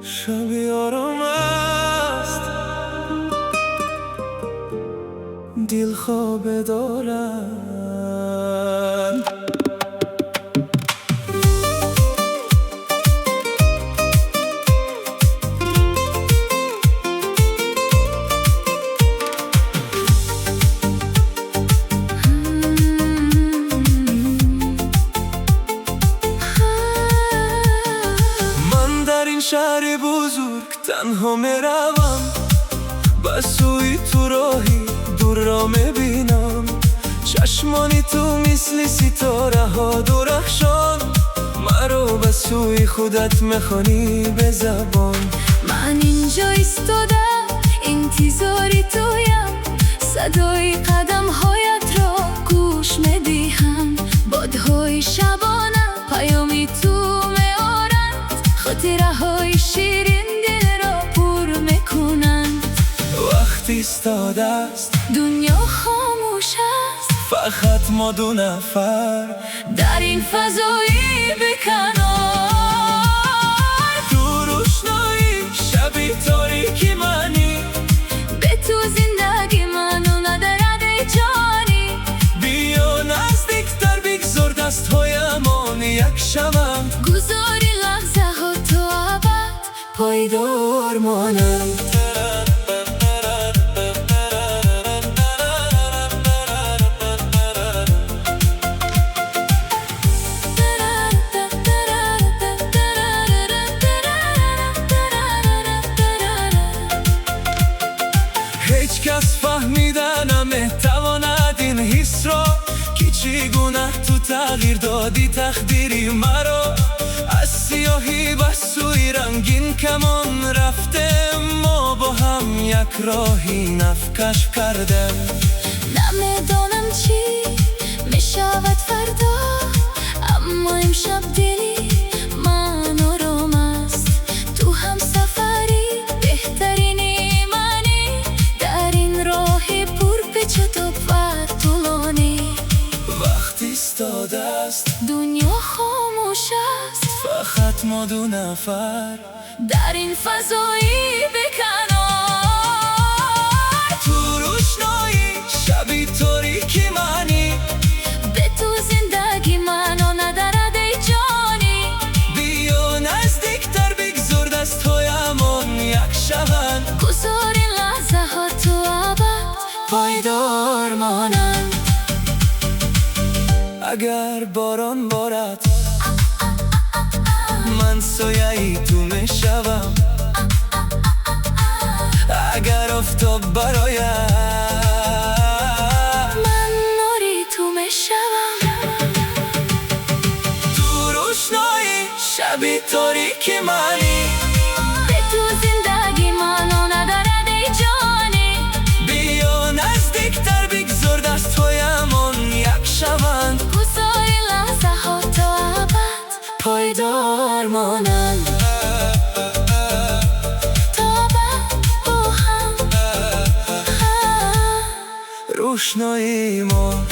شبی آرام است، دل خواب دارند. شهر بزرگ تنها میروم، بسوی تو راهی دور را میبینم. چشمانی تو مثل ستاره ها درخشان، مرا بسوی خودت میخوانی به زبان. من اینجا ایستادم انتظاری تویم، صدای قدم هایت را گوش میدهم. بادهای شبانه پیامی تو خاطره های شیرین دل را پر میکنند. وقتی ایستاده است دنیا خاموش است، فقط ما دو نفر در این فضای بیکنار. تو روشنایی شبی تاریکی منی، به تو زندگی منو ندارد ای جانی. بیا نزدیکتر بگذار دستهایمان یک شبم، گذاری لحظه ها تو ابد پایدار مانند. هیچ کس فهمیدن نمیتواند این حس را، که چگونه تو تغییر دادی تقدیری مرا. از سیاهی به سوی رنگین کمان رفتیم، ما با هم یک راهی نفکش کردیم. نمیدانم چی میشود فردا، اما امشب دلی من آرام است. تو هم سفری بهترینی منی، در این راه پر پیچ و تاب و طولانی. وقتی ایستاده است دنیا خاموش است، فقط ما دو نفر در این فضای بیکنار. تو روشنایی شبی تاریکی منی، به تو زندگی منو ندارد ای جانی. بیا نزدیکتر بگذار دستهایمان یک شبن، گذار این لحظه ها تو ابد پایدار مانند. اگر باران بارد من سایه تو میشوم، اگر آفتاب براید من نوری تو میشوم. تو روشنایی شبی تاریکی منی، به تو زندگی منو ندارد ای جانی. بیا نزدیکتر بگذار دستهایمان یک شبن، گذار این لحظه ها تا ابد پایدار مانند. تا با هم روشنایی ما